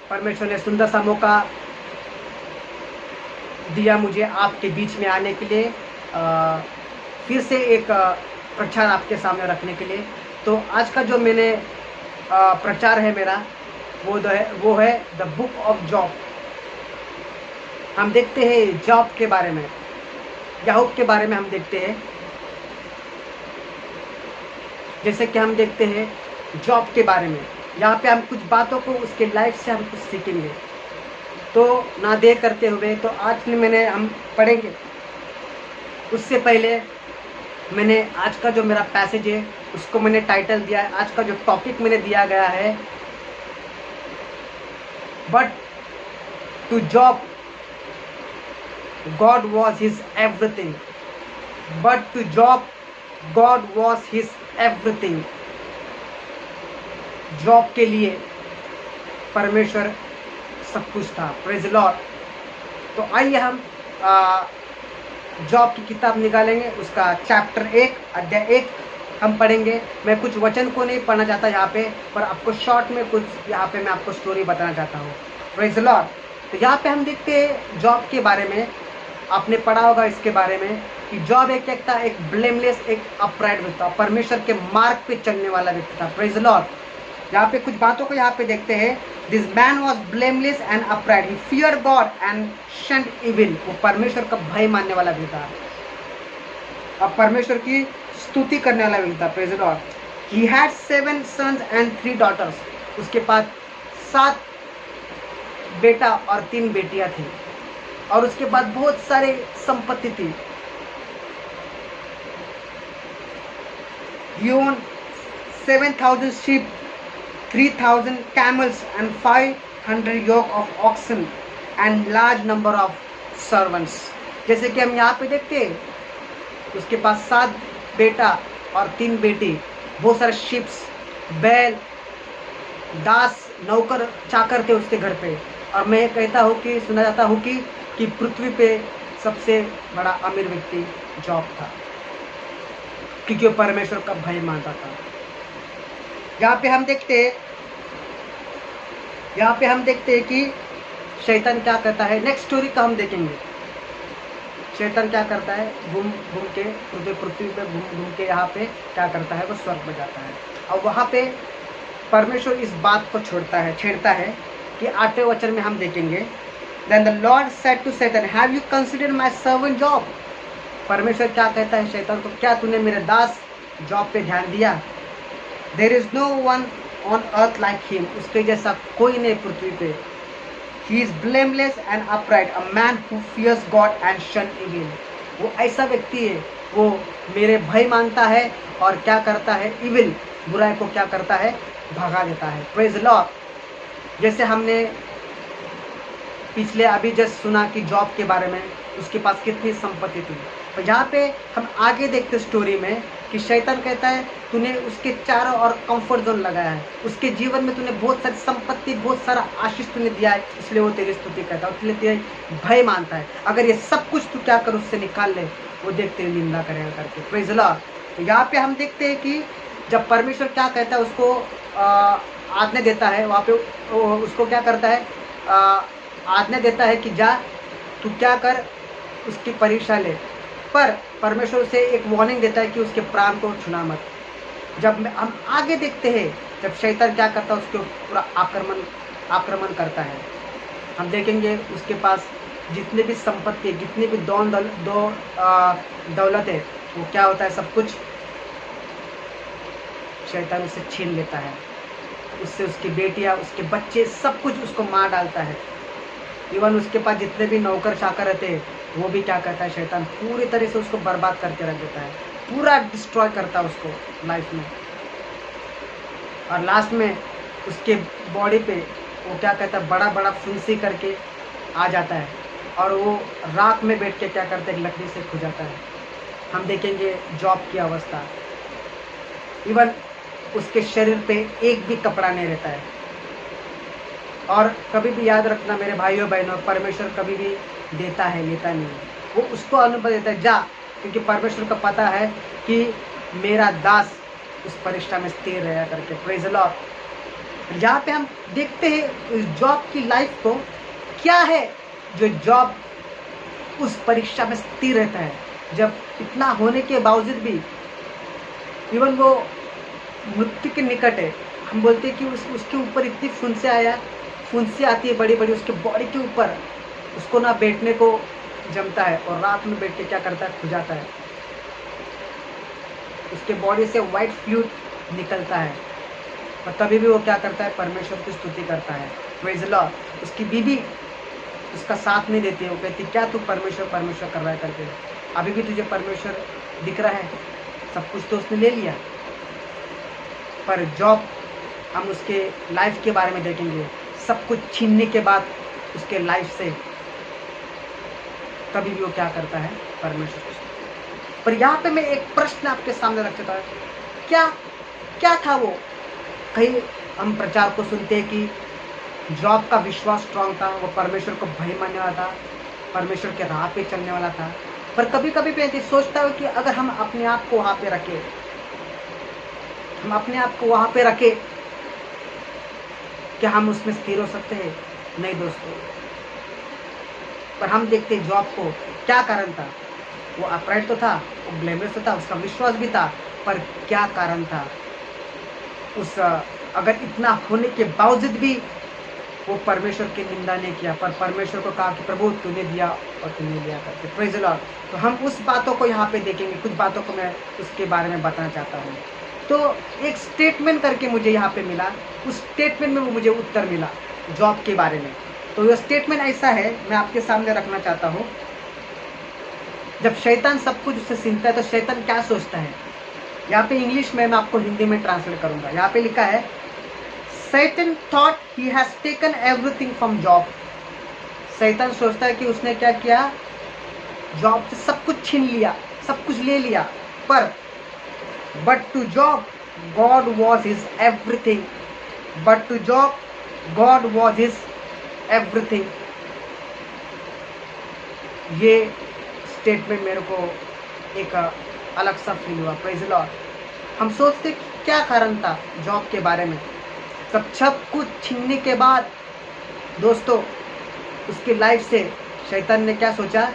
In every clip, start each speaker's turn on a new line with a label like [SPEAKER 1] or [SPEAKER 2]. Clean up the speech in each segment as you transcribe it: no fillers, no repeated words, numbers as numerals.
[SPEAKER 1] परमेश्वर ने सुंदर सा मौका दिया मुझे आपके बीच में आने के लिए, फिर से एक प्रचार आपके सामने रखने के लिए। तो आज का जो मैंने प्रचार है मेरा, वो है द बुक ऑफ जॉब। हम देखते हैं जॉब के बारे में, याकूब के बारे में हम देखते हैं। जैसे कि हम देखते हैं जॉब के बारे में, यहाँ पे हम कुछ बातों को उसके लाइफ से हम कुछ सीखेंगे। तो ना देर करते हुए तो आज मैंने हम पढ़ेंगे। उससे पहले मैंने आज का जो मेरा पैसेज है उसको मैंने टाइटल दिया है, आज का जो टॉपिक मैंने दिया गया है, but to Job God was his everything. But to Job God was his everything. Job के लिए परमेश्वर सब कुछ था। Praise Lord. तो आइए हम जॉब की किताब निकालेंगे, उसका चैप्टर 1 अध्याय 1 हम पढ़ेंगे। मैं कुछ वचन को नहीं पढ़ना चाहता यहाँ पे, पर आपको शॉर्ट में कुछ यहाँ पे मैं आपको स्टोरी बताना चाहता हूँ। Praise Lord. तो यहाँ पे हम देखते हैं जॉब के बारे में। आपने पढ़ा होगा इसके बारे में कि जॉब एक था, एक ब्लेमलेस, एक अपराइट व्यक्ति था, परमेश्वर के मार्ग पे चलने वाला व्यक्ति था। Praise Lord. यहाँ पे कुछ बातों को यहाँ पे देखते हैं। This man was blameless and upright, he fear God and shunned evil. वो परमेश्वर का भय मानने वाला व्यक्ति था और परमेश्वर की स्तुति करने वाला व्यक्ति था। Praise Lord. He had 7 sons and 3 daughters। उसके पास 7 बेटा और 3 बेटियां थी और उसके बाद बहुत सारे संपत्ति थी। He owned 7,000 sheep, 3,000 camels and 500 yoke of oxen and large number of servants। जैसे कि हम यहाँ पे देखते हैं उसके पास 7 बेटा और 3 बेटी, बहुत सारे शिप्स, बैल, दास, नौकर चाकर थे उसके घर पे। और मैं कहता हूँ कि सुना जाता हूँ कि पृथ्वी पे सबसे बड़ा अमीर व्यक्ति जॉब था, क्योंकि वो परमेश्वर का भय मानता था। यहाँ पे हम देखते हैं कि शैतान क्या करता है। नेक्स्ट स्टोरी का हम देखेंगे। शैतान क्या करता है, घूम घूम के पृथ्वी पे घूम के यहाँ पे क्या करता है, वो स्वर्ग में जाता है। और वहाँ पे परमेश्वर इस बात को छेड़ता है कि 8वें वचन में हम देखेंगे, Then the Lord said to Satan, Have you considered my servant Job? परमेश्वर क्या कहता है शैतान को, क्या तूने मेरे दास जॉब पे ध्यान दिया? There is no one on earth like him। उसके जैसा कोई नहीं पृथ्वी पे। He is blameless and upright, a man who fears God and shun evil। वो ऐसा व्यक्ति है, वो मेरे भय मानता है और क्या करता है, इविल, बुराई को क्या करता है, भगा देता है। Praise Lord. जैसे हमने पिछले अभी जस्ट सुना कि जॉब के बारे में, उसके पास कितनी संपत्ति थी। तो यहाँ पे हम आगे देखते स्टोरी में कि शैतान कहता है तूने उसके चारों ओर कंफर्ट जोन लगाया है, उसके जीवन में तूने बहुत सारी संपत्ति, बहुत सारा आशीष तूने दिया है, इसलिए वो तेरी स्तुति करता है, इसलिए तेरे भय मानता है। अगर ये सब कुछ तू क्या कर उससे निकाल ले, वो देखते हुए निंदा करेगा करके। Praise Lord. तो यहाँ पे हम देखते हैं कि जब परमेश्वर क्या कहता है, उसको आज्ञा देता है, वहाँ पे उसको क्या करता है, आज्ञा देता है कि जा तू क्या कर, उसकी परीक्षा ले। पर परमेश्वर से एक वार्निंग देता है कि उसके प्राण को छूना मत। जब हम आगे देखते हैं, जब शैतान क्या करता है, उसके पूरा आक्रमण करता है। हम देखेंगे उसके पास जितने भी संपत्ति, जितनी भी दौलत है, वो क्या होता है, सब कुछ शैतान उससे छीन लेता है। उससे उसकी बेटियां, उसके बच्चे, सब कुछ उसको मार डालता है। इवन उसके पास जितने भी नौकर चाकर रहते हैं, वो भी क्या करता है, शैतान पूरी तरह से उसको बर्बाद करके रख देता है, पूरा डिस्ट्रॉय करता है उसको लाइफ में। और लास्ट में उसके बॉडी पे वो क्या कहता है, बड़ा बड़ा फुंसी करके आ जाता है और वो रात में बैठ के क्या करता है, लकड़ी से खो जाता है। हम देखेंगे जॉब की अवस्था, इवन उसके शरीर पे एक भी कपड़ा नहीं रहता है। और कभी भी याद रखना मेरे भाइयों बहनों, परमेश्वर कभी भी देता है, लेता नहीं है। वो उसको अनुभव देता है, जा, क्योंकि परमेश्वर को पता है कि मेरा दास उस परीक्षा में स्थिर रहेगा करके। Praise Lord. यहाँ पे हम देखते हैं जॉब की लाइफ को, क्या है जो जॉब उस परीक्षा में स्थिर रहता है, जब इतना होने के बावजूद भी इवन वो मृत्यु के निकट है। हम बोलते हैं कि उसके ऊपर इतनी फुंसी आती है बड़ी बड़ी उसके बॉडी के ऊपर, उसको ना बैठने को जमता है और रात में बैठ के क्या करता है, खुजाता है, उसके बॉडी से वाइट फ्लूइड निकलता है, और तभी भी वो क्या करता है, परमेश्वर की स्तुति करता है, प्रेज़ द लॉर्ड। उसकी बीवी उसका साथ नहीं देती है, वो कहती क्या तू परमेश्वर परमेश्वर कर रहा है करके, अभी भी तुझे परमेश्वर दिख रहा है, सब कुछ तो उसने ले लिया। पर जॉब, हम उसके लाइफ के बारे में देखेंगे, सब कुछ छीनने के बाद उसके लाइफ से कभी भी वो क्या करता है, परमेश्वर को। पर यहाँ पे मैं एक प्रश्न आपके सामने रख चुका है, क्या क्या था वो। कहीं हम प्रचार को सुनते हैं कि जॉब का विश्वास स्ट्रांग था, वो परमेश्वर को भय मानने वाला था, परमेश्वर के राह पे चलने वाला था। पर कभी कभी मैं सोचता हूँ कि अगर हम अपने आप को वहाँ पे रखें, हम अपने आप को वहाँ पे रखें, क्या हम उसमें स्थिर हो सकते हैं? नहीं दोस्तों। पर हम देखते हैं जॉब को, क्या कारण था, वो अपराइट तो था, वो ब्लेमलेस तो था, उसका विश्वास भी था, पर क्या कारण था उस, अगर इतना होने के बावजूद भी वो परमेश्वर की निंदा नहीं किया, पर परमेश्वर को कहा कि प्रभु तूने दिया और तूने लिया करके, प्रेज़ द लॉर्ड। तो हम उस बातों को यहाँ पे देखेंगे, कुछ बातों को मैं उसके बारे में बताना चाहता हूँ। तो एक स्टेटमेंट करके मुझे यहाँ पे मिला, उस स्टेटमेंट में वो मुझे उत्तर मिला जॉब के बारे में। तो यह स्टेटमेंट ऐसा है, मैं आपके सामने रखना चाहता हूँ। जब शैतान सब कुछ उससे सीखता है तो शैतान क्या सोचता है, यहाँ पे इंग्लिश में मैं आपको हिंदी में ट्रांसलेट करूंगा। यहाँ पे लिखा है, Satan thought he has taken everything from Job। शैतान सोचता है कि उसने क्या किया, जॉब से सब कुछ छीन लिया, सब कुछ ले लिया। पर but to Job God was his everything, but to Job God was his everything। ये स्टेटमेंट मेरे को एक अलग सा फील हुआ, प्रेज़ द लॉर्ड। हम सोचते क्या कारण था जॉब के बारे में, सब कुछ छीनने के बाद दोस्तों उसकी लाइफ से शैतान ने क्या सोचा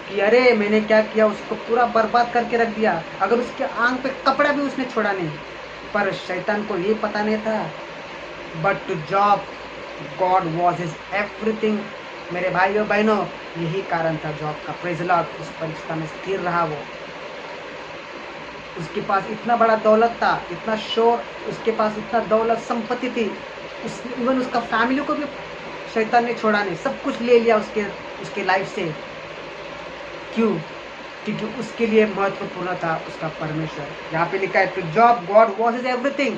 [SPEAKER 1] कि अरे मैंने क्या किया, उसको पूरा बर्बाद करके रख दिया। अगर उसके आंख पे कपड़ा भी उसने छोड़ा नहीं, पर शैतान को ये पता नहीं था, but to Job God was his everything. मेरे भाइयों बहनों, यही कारण था जॉब का, प्रेज़ द लॉर्ड। उस परीक्षा में स्थिर रहा वो, उसके पास इतना बड़ा दौलत था, इतना शोर, उसके पास इतना दौलत संपत्ति थी, इवन उसका फैमिली को भी शैतान ने छोड़ा नहीं, सब कुछ ले लिया उसके लाइफ से। क्यों? क्योंकि उसके लिए महत्वपूर्ण था उसका परमेश्वर। यहाँ पे लिखा है to Job God was his everything,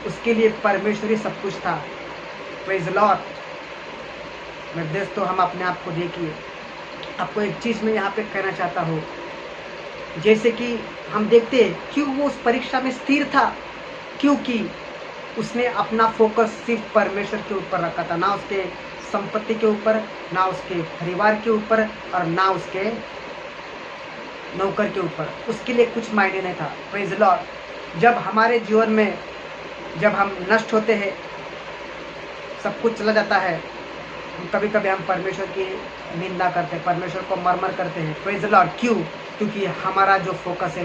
[SPEAKER 1] उसके लिए परमेश्वर ही सब कुछ था, प्रेज़ द लॉर्ड। मेरे दोस्तों, हम अपने आप को देखिए। आपको एक चीज़ मैं यहाँ पे कहना चाहता हूँ, जैसे कि हम देखते हैं क्यों वो उस परीक्षा में स्थिर था, क्योंकि उसने अपना फोकस सिर्फ परमेश्वर के ऊपर रखा था, ना उसके संपत्ति के ऊपर, ना उसके परिवार के ऊपर, और ना उसके नौकर के ऊपर। उसके लिए कुछ मायने नहीं था, प्रेज़ द लॉर्ड। जब हमारे जीवन में जब हम नष्ट होते हैं, सब कुछ चला जाता है, कभी कभी हम परमेश्वर की निंदा करते हैं, परमेश्वर को मरमर करते हैं, प्रेज़ द लॉर्ड। क्यों? क्योंकि हमारा जो फोकस है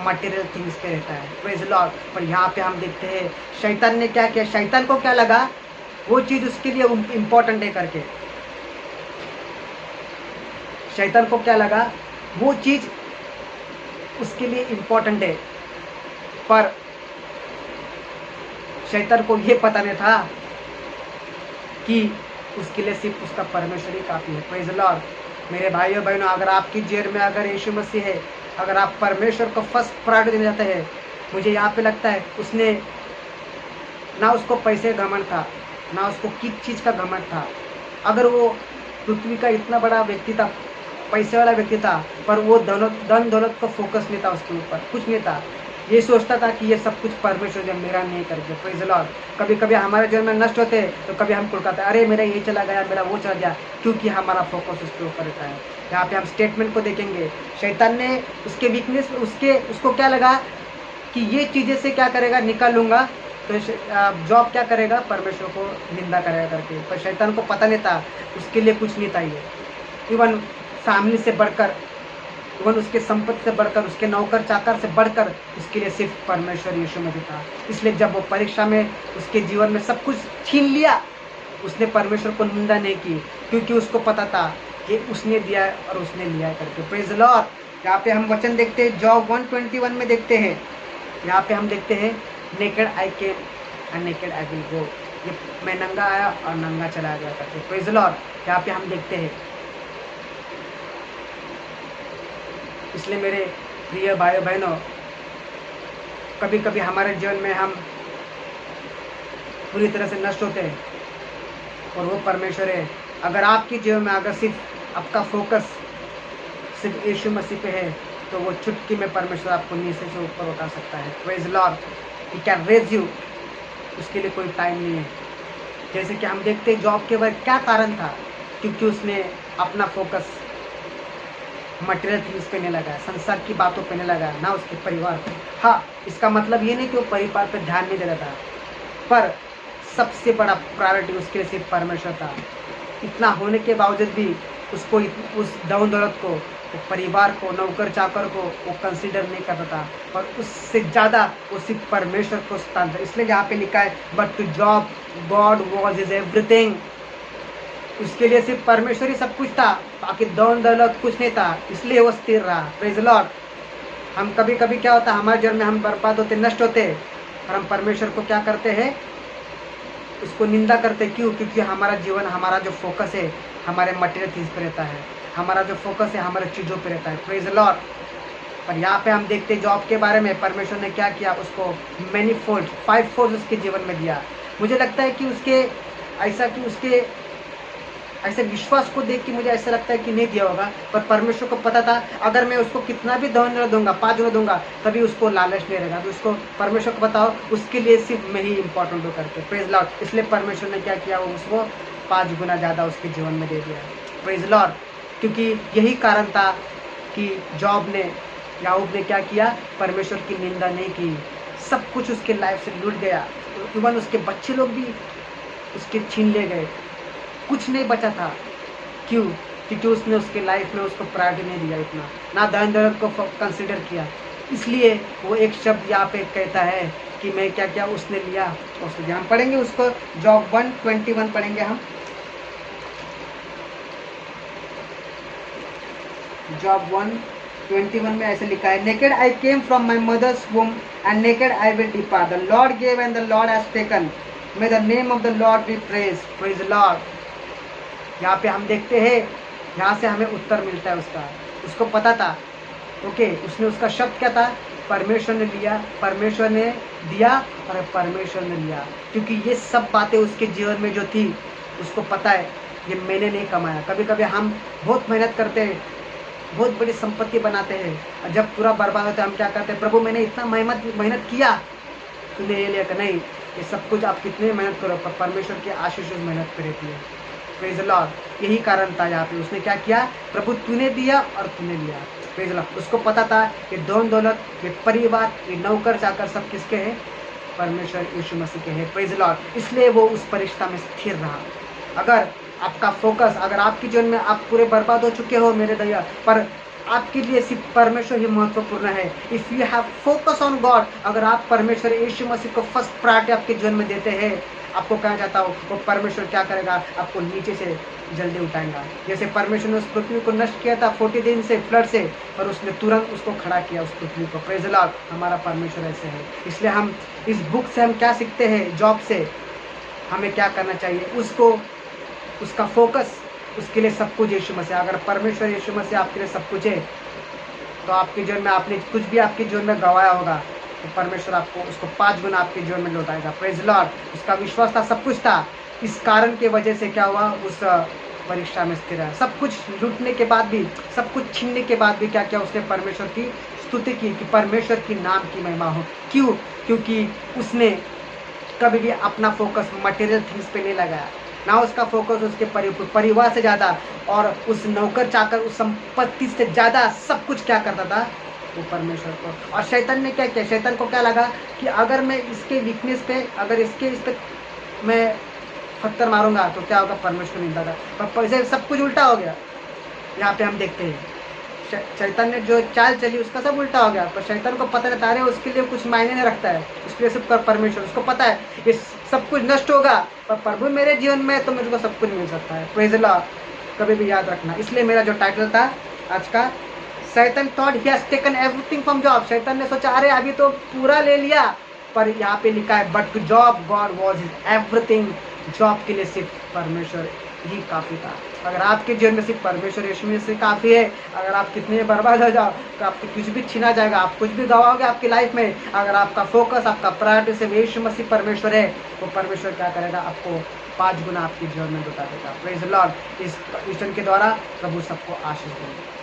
[SPEAKER 1] मटेरियल थिंग्स पे रहता है, प्रेज़ द लॉर्ड। पर यहाँ पे हम देखते हैं शैतान ने क्या किया, शैतान को क्या लगा, वो चीज़ उसके लिए इम्पोर्टेंट है करके। शैतान को क्या लगा, वो चीज़ उसके लिए इम्पोर्टेंट है, पर शैतान को ये पता नहीं था कि उसके लिए सिर्फ उसका परमेश्वर ही काफ़ी है, प्रेज़ द लॉर्ड। मेरे भाइयों बहनों, अगर आपकी जेब में अगर यीशु मसीह है, अगर आप परमेश्वर को फर्स्ट प्रायोरिटी देना चाहते हैं, मुझे यहाँ पे लगता है उसने ना उसको पैसे का घमंड था, ना उसको किस चीज़ का घमंड था। अगर वो पृथ्वी का इतना बड़ा व्यक्ति था, पैसे वाला व्यक्ति था, पर वो धन दौलत को फोकस नहीं था, उसके ऊपर कुछ नहीं था। ये सोचता था कि ये सब कुछ परमेश्वर जब मेरा नहीं करके, प्रेज़ द लॉर्ड। कभी कभी हमारे जीवन में नष्ट होते हैं तो कभी हम कुड़काते हैं, अरे मेरा ये चला गया, मेरा वो चला गया, क्योंकि हमारा फोकस उसके ऊपर रहता है। यहाँ पे हम स्टेटमेंट को देखेंगे, शैतान ने उसके वीकनेस उसको क्या लगा कि ये चीज़ें से क्या करेगा, निकाल लूँगा तो जॉब क्या करेगा, परमेश्वर को निंदा करेगा करके। पर शैतान को पता नहीं था, उसके लिए कुछ नहीं था ये। इवन फैमिली से बढ़कर, इवन उसके संपत्ति से बढ़कर, उसके नौकर चाकर से बढ़कर उसके लिए सिर्फ परमेश्वर यीशु मसीह था। इसलिए जब वो परीक्षा में उसके जीवन में सब कुछ छीन लिया, उसने परमेश्वर को निंदा नहीं की, क्योंकि उसको पता था कि उसने दिया है और उसने लिया है करके। Praise the Lord. यहाँ पे हम वचन देखते हैं, जॉब 121 में देखते हैं, यहाँ पे हम देखते हैं naked I came and naked I will go. ये मैं नंगा आया और नंगा चला गया करके। Praise the Lord. यहाँ पे हम देखते हैं। इसलिए मेरे प्रिय भाई बहनों, कभी कभी हमारे जीवन में हम पूरी तरह से नष्ट होते हैं और वो परमेश्वर है। अगर आपके जीवन में अगर सिर्फ आपका फोकस सिर्फ यीशु मसीह पे है, तो वो चुटकी में परमेश्वर आपको नीचे से ऊपर उठा सकता है। Praise Lord. He can raise you. उसके लिए कोई टाइम नहीं है। जैसे कि हम देखते हैं जॉब के बाद क्या कारण था, क्योंकि उसने अपना फोकस मटेरियल थिंग्स पे नहीं लगाया, संसार की बातों पे नहीं लगाया, ना उसके परिवार पे। हाँ, इसका मतलब ये नहीं कि वो परिवार पे ध्यान नहीं दे रहा था, पर सबसे बड़ा प्रायोरिटी उसके लिए सिर्फ परमेश्वर था। इतना होने के बावजूद भी उसको उस धन दौलत को, परिवार को, नौकर चाकर को वो कंसीडर नहीं करता था, पर उससे ज़्यादा वो सिर्फ परमेश्वर को स्थान था। इसलिए यहाँ पे लिखा है, but to Job God was is everything. उसके लिए सिर्फ परमेश्वर ही सब कुछ था, बाकी धन दौलत कुछ नहीं था, इसलिए वो स्थिर रहा। Praise Lord. हम कभी कभी क्या होता है, हमारे जीवन में हम बर्बाद होते, नष्ट होते, और हम परमेश्वर को क्या करते हैं, उसको निंदा करते। क्यों? क्योंकि हमारा जीवन, हमारा जो फोकस है हमारे मटेरियल चीज़ पे रहता है, हमारा जो फोकस है हमारे चीज़ों पे रहता है। Praise Lord. पर यहाँ पे हम देखते हैं जॉब के बारे में, परमेश्वर ने क्या किया, उसको मैनी फोल्ड, 5 फोल्ड उसके जीवन में दिया। मुझे लगता है कि उसके ऐसे विश्वास को देख के मुझे ऐसा लगता है कि नहीं दिया होगा, पर परमेश्वर को पता था अगर मैं उसको कितना भी धन दूंगा, 5 गुना दूंगा, तभी उसको लालच नहीं रहेगा। तो उसको परमेश्वर को बताओ, उसके लिए सिर्फ मैं ही इंपॉर्टेंट हो करके। Praise Lord. इसलिए परमेश्वर ने क्या किया, वो उसको 5 गुना ज़्यादा उसके जीवन में दे दिया। Praise Lord. क्योंकि यही कारण था कि याकूब ने क्या किया, परमेश्वर की निंदा नहीं की। सब कुछ उसके लाइफ से लूट गया, इवन उसके बच्चे लोग भी उसके छीन ले गए, कुछ नहीं बचा था। क्यों? क्योंकि उसने उसके लाइफ में उसको प्रायोरिटी नहीं दिया, इतना ना धन दौलत को कंसिडर किया। इसलिए वो एक शब्द यहाँ पे कहता है कि मैं क्या क्या उसने लिया, उसने हम पढ़ेंगे उसको, जॉब 121 पढ़ेंगे हम। जॉब 121 में ऐसे लिखा है, naked I came from my mother's womb and naked I will depart, the Lord gave and the Lord has taken, may the name of the Lord be praise. Praise Lord. यहाँ पे हम देखते हैं, यहाँ से हमें उत्तर मिलता है उसका। उसको पता था, ओके, उसने उसका शब्द क्या था, परमेश्वर ने लिया, परमेश्वर ने दिया और परमेश्वर ने लिया। क्योंकि ये सब बातें उसके जीवन में जो थी, उसको पता है ये मैंने नहीं कमाया। कभी कभी हम बहुत मेहनत करते हैं, बहुत बड़ी संपत्ति बनाते हैं, और जब पूरा बर्बाद होता है हम क्या करते हैं, प्रभु मैंने इतना मेहनत किया, तूने ये लिया कि नहीं, ये सब कुछ आप कितने मेहनत करो, पर परमेश्वर की आशीष उस मेहनत पर रहती है। Praise Lord. यही कारण था यहाँ पे उसने क्या किया, प्रभु तूने दिया और तूने लिया। Praise Lord. उसको पता था कि धन दौलत, ये परिवार, ये नौकर चाकर सब किसके हैं, परमेश्वर यीशु मसीह के हैं। Praise Lord. इसलिए वो उस परीक्षा में स्थिर रहा। अगर आपका फोकस, अगर आपके जीवन में आप पूरे बर्बाद हो चुके हो मेरे भैया, पर आपके लिए सिर्फ परमेश्वर ही महत्वपूर्ण है। If you have focus on God, अगर आप परमेश्वर यीशु मसीह को फर्स्ट प्रायोरिटी आपके जीवन में देते हैं, आपको कहा जाता हो वो परमेश्वर क्या करेगा, आपको नीचे से जल्दी उठाएगा। जैसे परमेश्वर ने उस पृथ्वी को नष्ट किया था 40 दिन से, फ्लड से, पर उसने तुरंत उसको खड़ा किया उस पृथ्वी को। Praise Lord. हमारा परमेश्वर ऐसे है। इसलिए हम इस बुक से हम क्या सीखते हैं, जॉब से हमें क्या करना चाहिए, उसका फोकस, उसके लिए सब कुछ यीशु मसीह। अगर परमेश्वर यीशु मसीह आपके लिए सब कुछ है, तो आपके जीवन में आपने कुछ भी आपके जीवन में गंवाया होगा, तो परमेश्वर आपको उसको 5 गुना आपके जीवन में लौटाएगा। Praise Lord. उसका विश्वास था, सब कुछ था, इस कारण के वजह से क्या हुआ, उस परीक्षा में स्थिर रहा। सब कुछ लूटने के बाद भी, सब कुछ छीनने के बाद भी क्या किया, उसने परमेश्वर की स्तुति की कि परमेश्वर की नाम की महिमा हो। क्यों? क्योंकि उसने कभी भी अपना फोकस मटेरियल थिंग्स पे नहीं लगाया, ना उसका फोकस उसके परिवार से ज़्यादा और उस नौकर चाकर, उस संपत्ति से ज़्यादा सब कुछ क्या करता था, वो परमेश्वर को। और शैतान ने क्या किया, शैतान को क्या लगा कि अगर मैं इसके वीकनेस पे, अगर इसके इस पे मैं पत्थर मारूंगा तो क्या होगा, परमेश्वर निंदा का। पर सब कुछ उल्टा हो गया। यहाँ पे हम देखते हैं शैतान ने जो चाल चली उसका सब उल्टा हो गया। पर शैतान को पता रहता है उसके लिए कुछ मायने नहीं रखता है, उसके लिए सिर्फ परमेश्वर, उसको पता है ये सब कुछ नष्ट होगा पर प्रभु मेरे जीवन में तो मुझको सब कुछ मिल सकता है। प्रेज़ द लॉर्ड, कभी भी याद रखना। इसलिए मेरा जो टाइटल था आज का, शैतान thought he has taken everything from job. शैतान ने सोचा अरे अभी तो पूरा ले लिया, पर यहाँ पे लिखा है but to Job God was his everything. Job के लिए सिर्फ परमेश्वर ही काफ़ी था। अगर आपके जीवन में सिर्फ परमेश्वर यीशु मसीह से काफ़ी है, अगर आप कितने बर्बाद हो जाओ तो आपको कुछ भी छीना जाएगा, आप कुछ भी गवाओगे आपकी लाइफ में। अगर आपका फोकस, आपका प्रायोरिटी सिर्फ यीशु मसीह परमेश्वर है, तो परमेश्वर क्या करेगा, आपको 5 गुना आपके जीवन में लौटा देगा। Praise the Lord. इस मिशन के द्वारा प्रभु सबको आशीष देंगे।